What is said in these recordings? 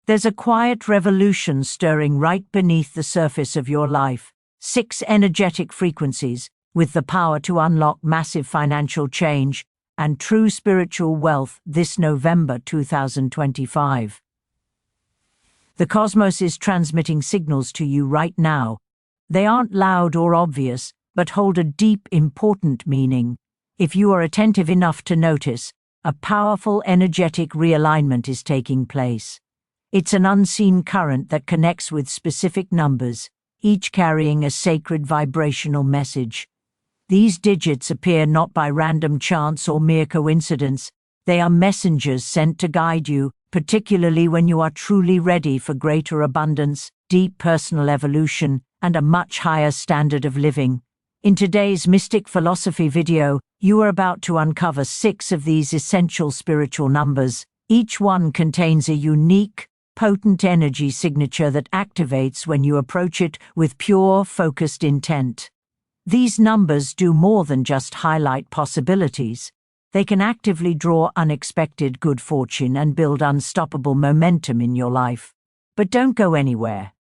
There's a quiet revolution stirring right beneath the surface of your life. 6 energetic frequencies with the power to unlock massive financial change and true spiritual wealth this November 2025. The cosmos is transmitting signals to you right now. They aren't loud or obvious, but hold a deep, important meaning. If you are attentive enough to notice, a powerful energetic realignment is taking place. It's an unseen current that connects with specific numbers, each carrying a sacred vibrational message. These digits appear not by random chance or mere coincidence. They are messengers sent to guide you, particularly when you are truly ready for greater abundance, deep personal evolution, and a much higher standard of living. In today's Mystic Philosophy video, you are about to uncover 6 of these essential spiritual numbers. Each one contains a unique, potent energy signature that activates when you approach it with pure, focused intent. These numbers do more than just highlight possibilities. They can actively draw unexpected good fortune and build unstoppable momentum in your life. But don't go anywhere.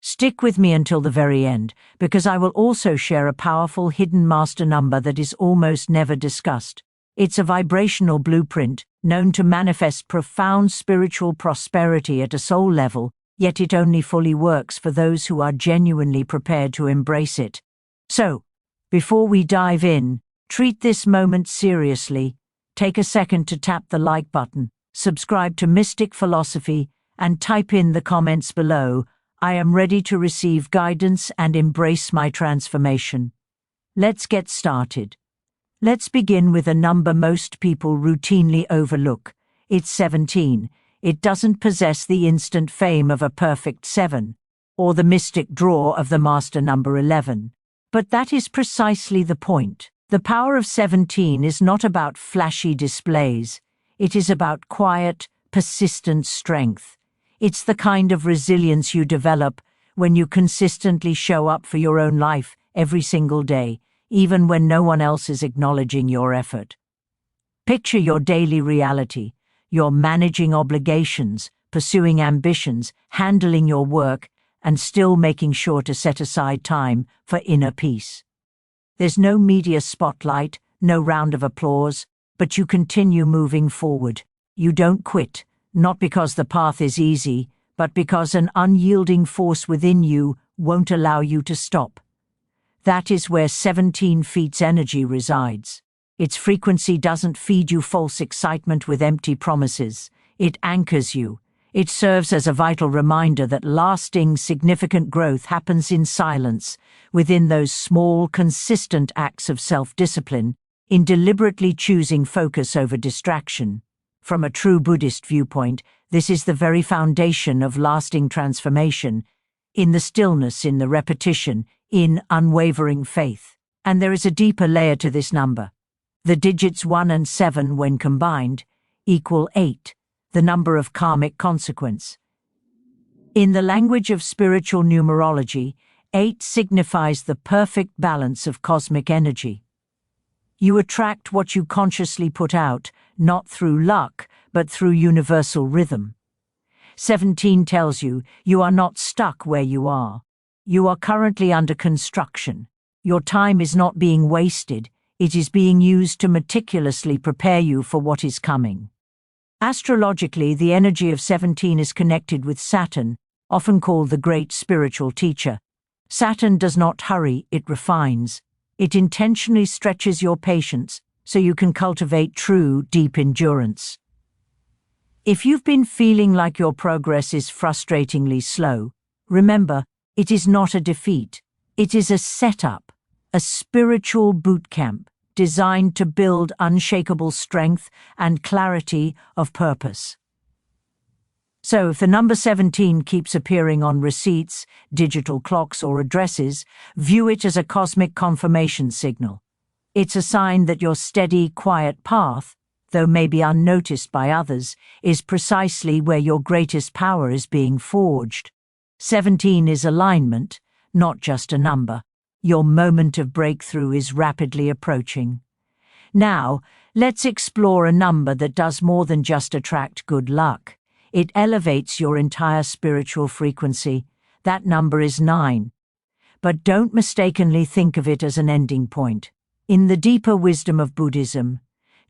Stick with me until the very end, because I will also share a powerful hidden master number that is almost never discussed. It's a vibrational blueprint, known to manifest profound spiritual prosperity at a soul level, yet it only fully works for those who are genuinely prepared to embrace it. So, before we dive in, treat this moment seriously. Take a second to tap the like button, subscribe to Mystic Philosophy, and type in the comments below, "I am ready to receive guidance and embrace my transformation." Let's get started. Let's begin with a number most people routinely overlook. It's 17. It doesn't possess the instant fame of a perfect 7, or the mystic draw of the master number 11. But that is precisely the point. The power of 17 is not about flashy displays. It is about quiet, persistent strength. It's the kind of resilience you develop when you consistently show up for your own life every single day, even when no one else is acknowledging your effort. Picture your daily reality. You're managing obligations, pursuing ambitions, handling your work, and still making sure to set aside time for inner peace. There's no media spotlight, no round of applause, but you continue moving forward. You don't quit, not because the path is easy, but because an unyielding force within you won't allow you to stop. That is where 17 feet's energy resides. Its frequency doesn't feed you false excitement with empty promises. It anchors you. It serves as a vital reminder that lasting, significant growth happens in silence, within those small, consistent acts of self-discipline, in deliberately choosing focus over distraction. From a true Buddhist viewpoint, this is the very foundation of lasting transformation, in the stillness, in the repetition, in unwavering faith. And there is a deeper layer to this number. The digits 1 and 7, when combined, equal 8, the number of karmic consequence. In the language of spiritual numerology, 8 signifies the perfect balance of cosmic energy. You attract what you consciously put out, not through luck, but through universal rhythm. 17 tells you you are not stuck where you are. You are currently under construction. Your time is not being wasted, it is being used to meticulously prepare you for what is coming. Astrologically, the energy of 17 is connected with Saturn, often called the great spiritual teacher. Saturn does not hurry, it refines. It intentionally stretches your patience so you can cultivate true, deep endurance. If you've been feeling like your progress is frustratingly slow, remember, it is not a defeat. It is a setup, a spiritual boot camp designed to build unshakable strength and clarity of purpose. So if the number 17 keeps appearing on receipts, digital clocks, or addresses, view it as a cosmic confirmation signal. It's a sign that your steady, quiet path, though maybe unnoticed by others, is precisely where your greatest power is being forged. 17 is alignment, not just a number. Your moment of breakthrough is rapidly approaching. Now, let's explore a number that does more than just attract good luck. It elevates your entire spiritual frequency. That number is 9. But don't mistakenly think of it as an ending point. In the deeper wisdom of Buddhism,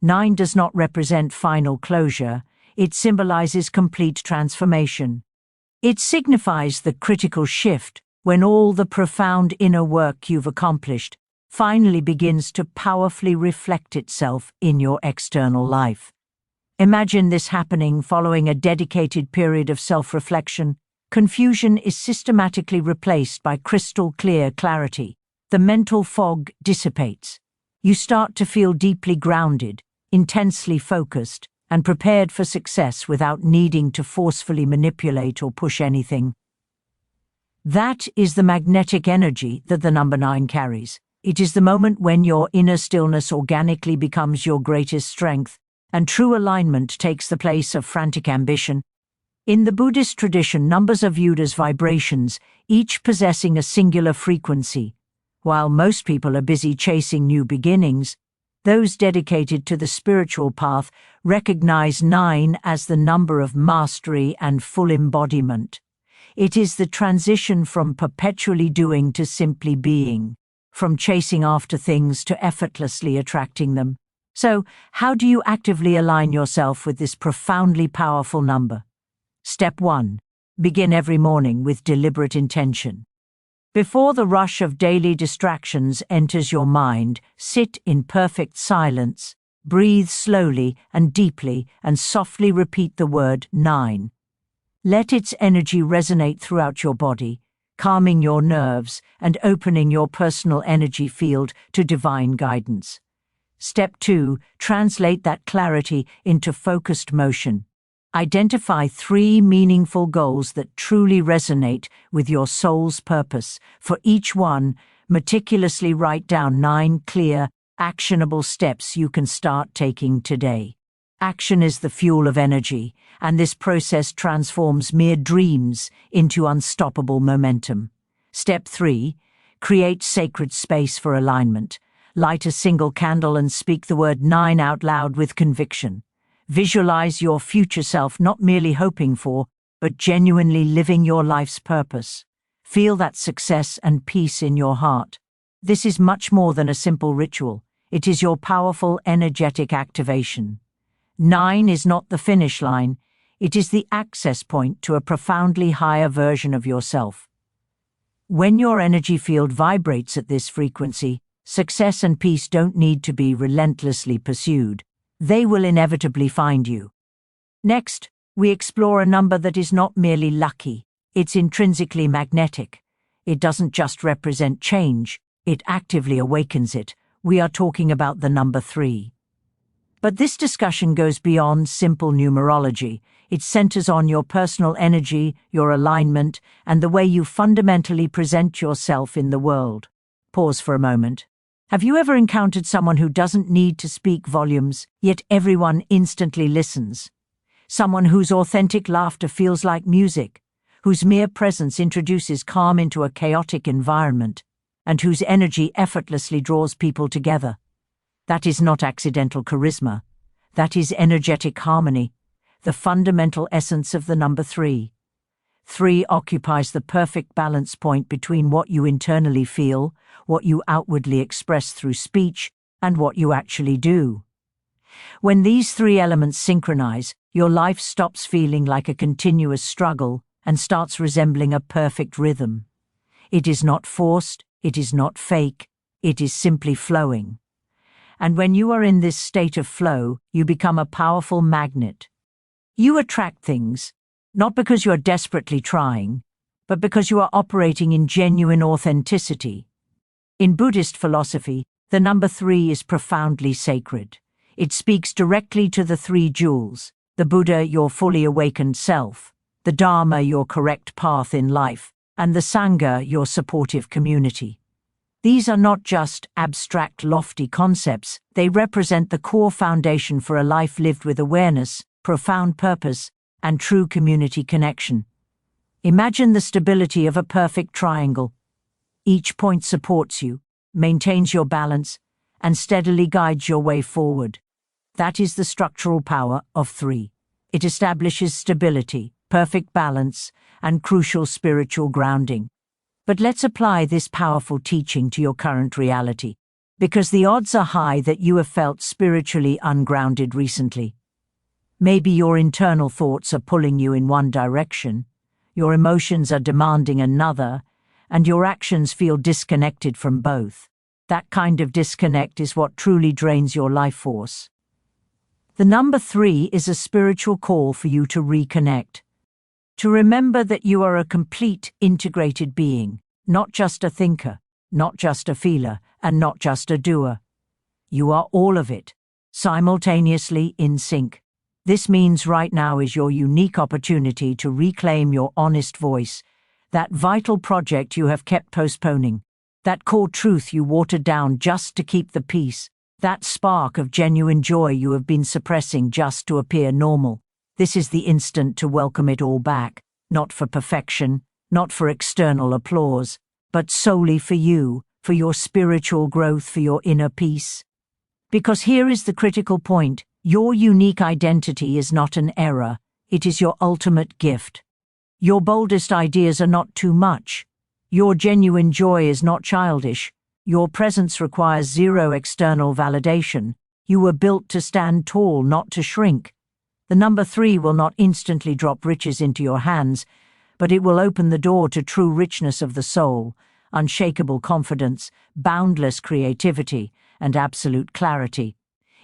9 does not represent final closure. It symbolizes complete transformation. It signifies the critical shift when all the profound inner work you've accomplished finally begins to powerfully reflect itself in your external life. Imagine this happening following a dedicated period of self-reflection. Confusion is systematically replaced by crystal-clear clarity. The mental fog dissipates. You start to feel deeply grounded, intensely focused, and prepared for success without needing to forcefully manipulate or push anything. That is the magnetic energy that the number 9 carries. It is the moment when your inner stillness organically becomes your greatest strength, and true alignment takes the place of frantic ambition. In the Buddhist tradition, numbers are viewed as vibrations, each possessing a singular frequency. While most people are busy chasing new beginnings, those dedicated to the spiritual path recognize 9 as the number of mastery and full embodiment. It is the transition from perpetually doing to simply being, from chasing after things to effortlessly attracting them. So, how do you actively align yourself with this profoundly powerful number? Step 1. Begin every morning with deliberate intention. Before the rush of daily distractions enters your mind, sit in perfect silence, breathe slowly and deeply, and softly repeat the word 9. Let its energy resonate throughout your body, calming your nerves and opening your personal energy field to divine guidance. Step 2. Translate that clarity into focused motion. Identify 3 meaningful goals that truly resonate with your soul's purpose. For each one, meticulously write down 9 clear, actionable steps you can start taking today. Action is the fuel of energy, and this process transforms mere dreams into unstoppable momentum. Step 3. Create sacred space for alignment. Light a single candle and speak the word 9 out loud with conviction. Visualize your future self not merely hoping for, but genuinely living your life's purpose. Feel that success and peace in your heart. This is much more than a simple ritual. It is your powerful, energetic activation. 9 is not the finish line. It is the access point to a profoundly higher version of yourself. When your energy field vibrates at this frequency, success and peace don't need to be relentlessly pursued. They will inevitably find you. Next, we explore a number that is not merely lucky, it's intrinsically magnetic. It doesn't just represent change, it actively awakens it. We are talking about the number 3. But this discussion goes beyond simple numerology. It centers on your personal energy, your alignment, and the way you fundamentally present yourself in the world. Pause for a moment. Have you ever encountered someone who doesn't need to speak volumes, yet everyone instantly listens? Someone whose authentic laughter feels like music, whose mere presence introduces calm into a chaotic environment, and whose energy effortlessly draws people together. That is not accidental charisma. That is energetic harmony, the fundamental essence of the number 3. 3 occupies the perfect balance point between what you internally feel, what you outwardly express through speech, and what you actually do. When these 3 elements synchronize, your life stops feeling like a continuous struggle and starts resembling a perfect rhythm. It is not forced, it is not fake, it is simply flowing. And when you are in this state of flow, you become a powerful magnet. You attract things, not because you are desperately trying, but because you are operating in genuine authenticity. In Buddhist philosophy, the number 3 is profoundly sacred. It speaks directly to the 3 jewels: the Buddha, your fully awakened self; the Dharma, your correct path in life; and the Sangha, your supportive community. These are not just abstract, lofty concepts. They represent the core foundation for a life lived with awareness, profound purpose, and true community connection. Imagine the stability of a perfect triangle. Each point supports you, maintains your balance, and steadily guides your way forward. That is the structural power of 3. It establishes stability, perfect balance, and crucial spiritual grounding. But let's apply this powerful teaching to your current reality, because the odds are high that you have felt spiritually ungrounded recently. Maybe your internal thoughts are pulling you in one direction, your emotions are demanding another, and your actions feel disconnected from both. That kind of disconnect is what truly drains your life force. The number 3 is a spiritual call for you to reconnect. To remember that you are a complete, integrated being, not just a thinker, not just a feeler, and not just a doer. You are all of it, simultaneously in sync. This means right now is your unique opportunity to reclaim your honest voice, that vital project you have kept postponing, that core truth you watered down just to keep the peace, that spark of genuine joy you have been suppressing just to appear normal. This is the instant to welcome it all back, not for perfection, not for external applause, but solely for you, for your spiritual growth, for your inner peace. Because here is the critical point: your unique identity is not an error, it is your ultimate gift. Your boldest ideas are not too much. Your genuine joy is not childish. Your presence requires zero external validation. You were built to stand tall, not to shrink. The number 3 will not instantly drop riches into your hands, but it will open the door to true richness of the soul, unshakable confidence, boundless creativity, and absolute clarity.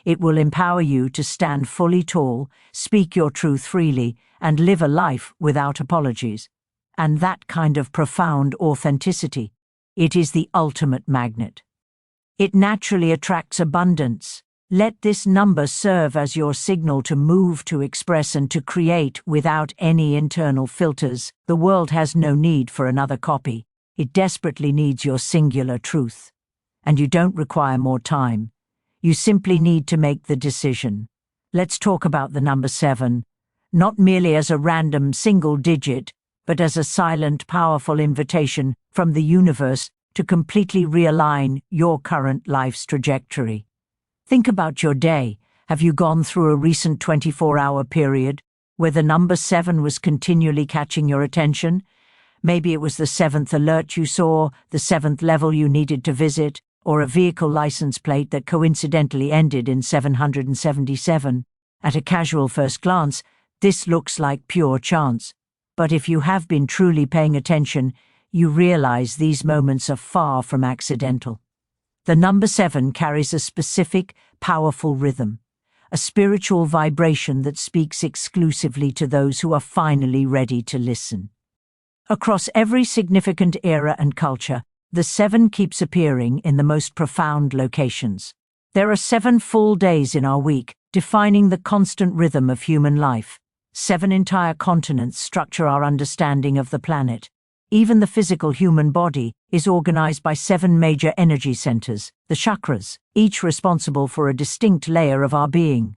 It will empower you to stand fully tall, speak your truth freely, and live a life without apologies. And that kind of profound authenticity, it is the ultimate magnet. It naturally attracts abundance. Let this number serve as your signal to move, to express, and to create without any internal filters. The world has no need for another copy. It desperately needs your singular truth. And you don't require more time. You simply need to make the decision. Let's talk about the number 7, not merely as a random single digit, but as a silent, powerful invitation from the universe to completely realign your current life's trajectory. Think about your day. Have you gone through a recent 24-hour period where the number 7 was continually catching your attention? Maybe it was the 7th alert you saw, the 7th level you needed to visit, or a vehicle license plate that coincidentally ended in 777. At a casual first glance, this looks like pure chance. But if you have been truly paying attention, you realize these moments are far from accidental. The number 7 carries a specific, powerful rhythm, a spiritual vibration that speaks exclusively to those who are finally ready to listen. Across every significant era and culture, the 7 keeps appearing in the most profound locations. There are 7 full days in our week, defining the constant rhythm of human life. 7 entire continents structure our understanding of the planet. Even the physical human body is organized by 7 major energy centers, the chakras, each responsible for a distinct layer of our being.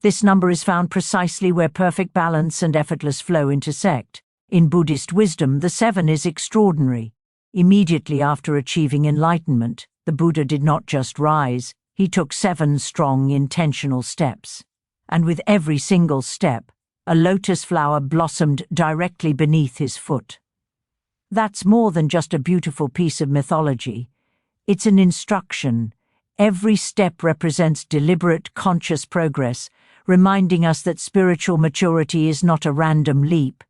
This number is found precisely where perfect balance and effortless flow intersect. In Buddhist wisdom, the 7 is extraordinary. Immediately after achieving enlightenment, the Buddha did not just rise, he took 7 strong, intentional steps. And with every single step, a lotus flower blossomed directly beneath his foot. That's more than just a beautiful piece of mythology. It's an instruction. Every step represents deliberate, conscious progress, reminding us that spiritual maturity is not a random leap.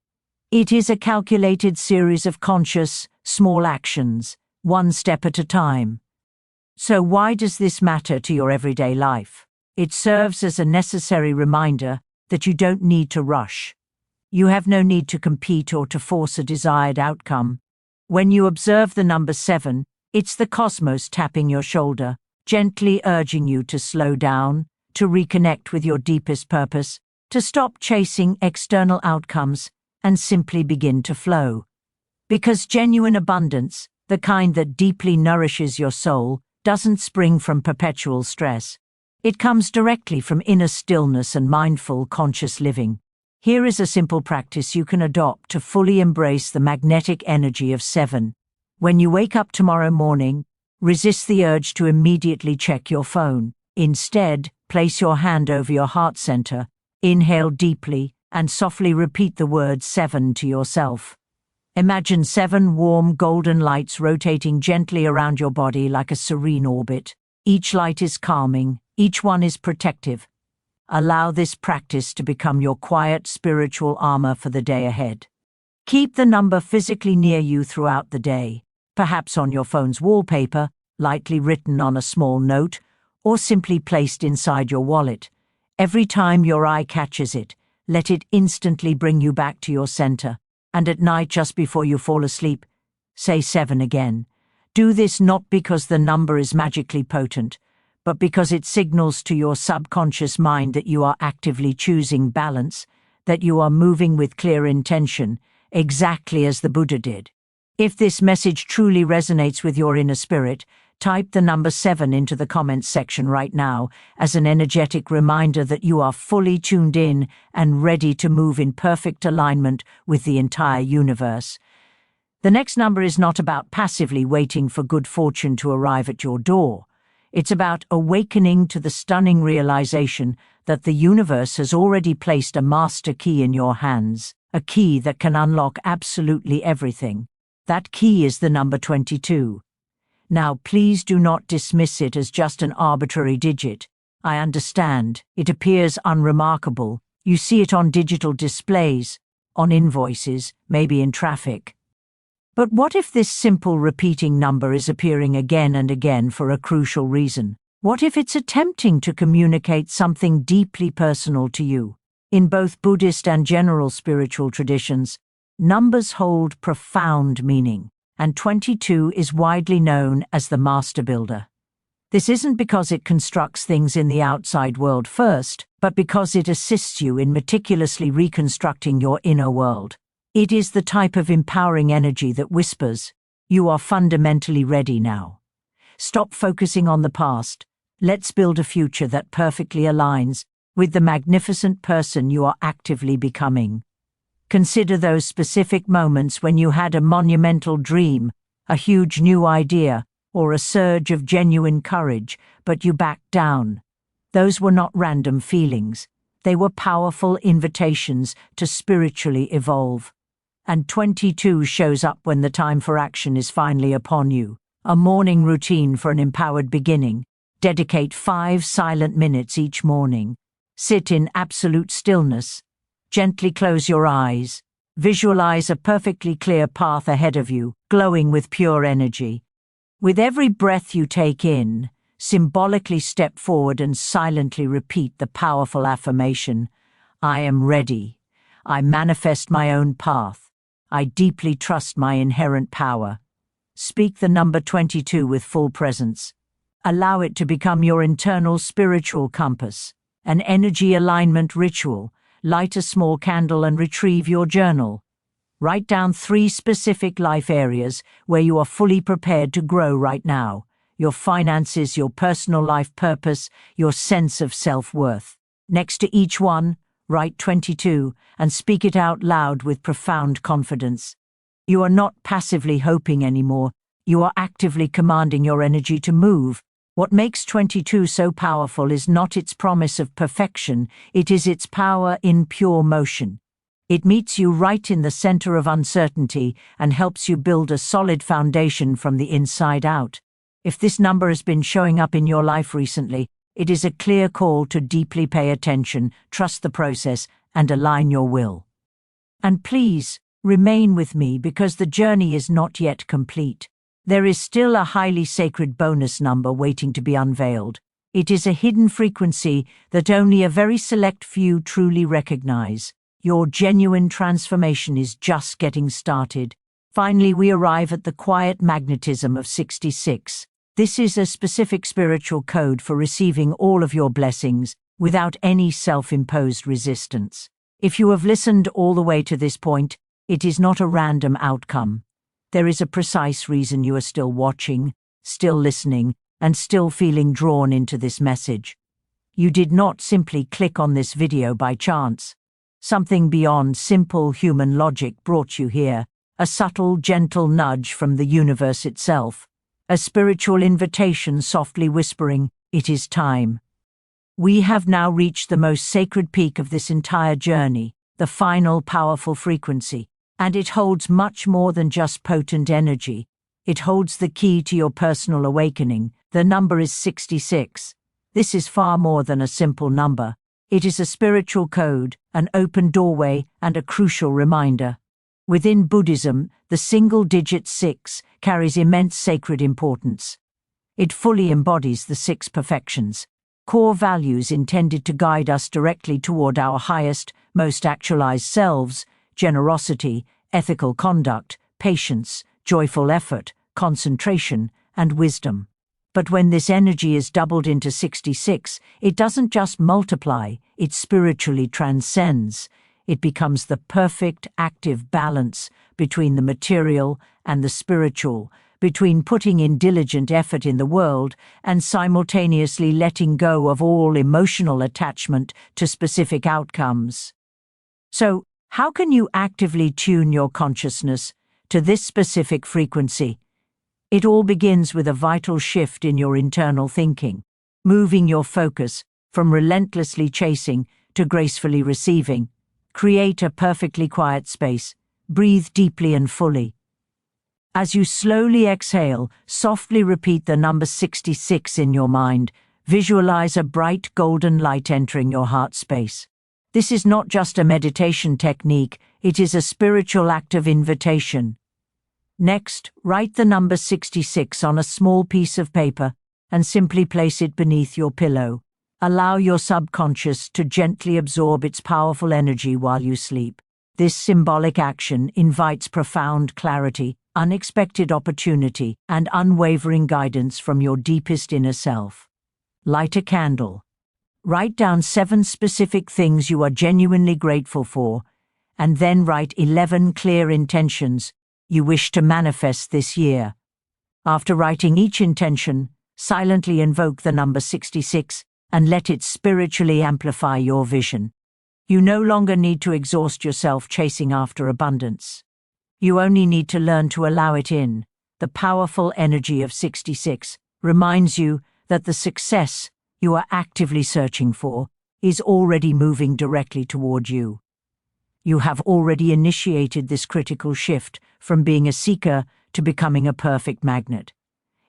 It is a calculated series of conscious, small actions, one step at a time. So why does this matter to your everyday life? It serves as a necessary reminder that you don't need to rush. You have no need to compete or to force a desired outcome. When you observe the number 7, it's the cosmos tapping your shoulder, gently urging you to slow down, to reconnect with your deepest purpose, to stop chasing external outcomes, and simply begin to flow. Because genuine abundance, the kind that deeply nourishes your soul, doesn't spring from perpetual stress. It comes directly from inner stillness and mindful, conscious living. Here is a simple practice you can adopt to fully embrace the magnetic energy of 7. When you wake up tomorrow morning, resist the urge to immediately check your phone. Instead, place your hand over your heart center, inhale deeply, and softly repeat the word 7 to yourself. Imagine 7 warm golden lights rotating gently around your body like a serene orbit. Each light is calming, each one is protective. Allow this practice to become your quiet spiritual armor for the day ahead. Keep the number physically near you throughout the day, perhaps on your phone's wallpaper, lightly written on a small note, or simply placed inside your wallet. Every time your eye catches it, let it instantly bring you back to your center. And at night, just before you fall asleep, say 7 again. Do this not because the number is magically potent, but because it signals to your subconscious mind that you are actively choosing balance, that you are moving with clear intention, exactly as the Buddha did. If this message truly resonates with your inner spirit, type the number 7 into the comments section right now as an energetic reminder that you are fully tuned in and ready to move in perfect alignment with the entire universe. The next number is not about passively waiting for good fortune to arrive at your door. It's about awakening to the stunning realization that the universe has already placed a master key in your hands, a key that can unlock absolutely everything. That key is the number 22. Now, please do not dismiss it as just an arbitrary digit. I understand. It appears unremarkable. You see it on digital displays, on invoices, maybe in traffic. But what if this simple repeating number is appearing again and again for a crucial reason? What if it's attempting to communicate something deeply personal to you? In both Buddhist and general spiritual traditions, numbers hold profound meaning. And 22 is widely known as the master builder. This isn't because it constructs things in the outside world first, but because it assists you in meticulously reconstructing your inner world. It is the type of empowering energy that whispers, "You are fundamentally ready now. Stop focusing on the past. Let's build a future that perfectly aligns with the magnificent person you are actively becoming." Consider those specific moments when you had a monumental dream, a huge new idea, or a surge of genuine courage, but you backed down. Those were not random feelings. They were powerful invitations to spiritually evolve. And 22 shows up when the time for action is finally upon you. A morning routine for an empowered beginning. Dedicate 5 silent minutes each morning. Sit in absolute stillness. Gently close your eyes. Visualize a perfectly clear path ahead of you, glowing with pure energy. With every breath you take in, symbolically step forward and silently repeat the powerful affirmation, "I am ready. I manifest my own path. I deeply trust my inherent power." Speak the number 22 with full presence. Allow it to become your internal spiritual compass, an energy alignment ritual. Light a small candle and retrieve your journal. Write down 3 specific life areas where you are fully prepared to grow right now. Your finances, your personal life purpose, your sense of self-worth. Next to each one, write 22 and speak it out loud with profound confidence. You are not passively hoping anymore. You are actively commanding your energy to move. What makes 22 so powerful is not its promise of perfection, it is its power in pure motion. It meets you right in the center of uncertainty and helps you build a solid foundation from the inside out. If this number has been showing up in your life recently, it is a clear call to deeply pay attention, trust the process, and align your will. And please, remain with me because the journey is not yet complete. There is still a highly sacred bonus number waiting to be unveiled. It is a hidden frequency that only a very select few truly recognize. Your genuine transformation is just getting started. Finally, we arrive at the quiet magnetism of 66. This is a specific spiritual code for receiving all of your blessings without any self-imposed resistance. If you have listened all the way to this point, it is not a random outcome. There is a precise reason you are still watching, still listening, and still feeling drawn into this message. You did not simply click on this video by chance. Something beyond simple human logic brought you here, a subtle, gentle nudge from the universe itself, a spiritual invitation softly whispering, "It is time." We have now reached the most sacred peak of this entire journey, the final powerful frequency. And it holds much more than just potent energy. It holds the key to your personal awakening. The number is 66. This is far more than a simple number. It is a spiritual code, an open doorway, and a crucial reminder. Within Buddhism, the single digit 6 carries immense sacred importance. It fully embodies the 6 perfections, core values intended to guide us directly toward our highest, most actualized selves: generosity, ethical conduct, patience, joyful effort, concentration, and wisdom. But when this energy is doubled into 66, it doesn't just multiply, it spiritually transcends. It becomes the perfect active balance between the material and the spiritual, between putting in diligent effort in the world and simultaneously letting go of all emotional attachment to specific outcomes. So, how can you actively tune your consciousness to this specific frequency? It all begins with a vital shift in your internal thinking, moving your focus from relentlessly chasing to gracefully receiving. Create a perfectly quiet space. Breathe deeply and fully. As you slowly exhale, softly repeat the number 66 in your mind. Visualize a bright golden light entering your heart space. This is not just a meditation technique, it is a spiritual act of invitation. Next, write the number 66 on a small piece of paper and simply place it beneath your pillow. Allow your subconscious to gently absorb its powerful energy while you sleep. This symbolic action invites profound clarity, unexpected opportunity, and unwavering guidance from your deepest inner self. Light a candle. Write down 7 specific things you are genuinely grateful for, and then write 11 clear intentions you wish to manifest this year. After writing each intention, silently invoke the number 66 and let it spiritually amplify your vision. You no longer need to exhaust yourself chasing after abundance. You only need to learn to allow it in. The powerful energy of 66 reminds you that the success you are actively searching for is already moving directly toward you. You have already initiated this critical shift from being a seeker to becoming a perfect magnet.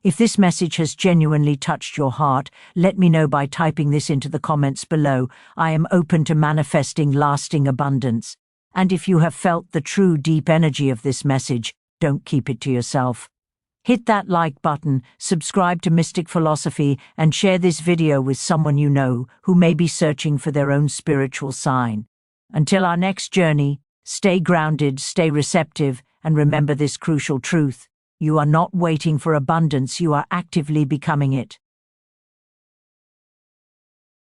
If this message has genuinely touched your heart, let me know by typing this into the comments below. I am open to manifesting lasting abundance. And if you have felt the true deep energy of this message, don't keep it to yourself. Hit that like button, subscribe to Mystic Philosophy, and share this video with someone you know who may be searching for their own spiritual sign. Until our next journey, stay grounded, stay receptive, and remember this crucial truth. You are not waiting for abundance, you are actively becoming it.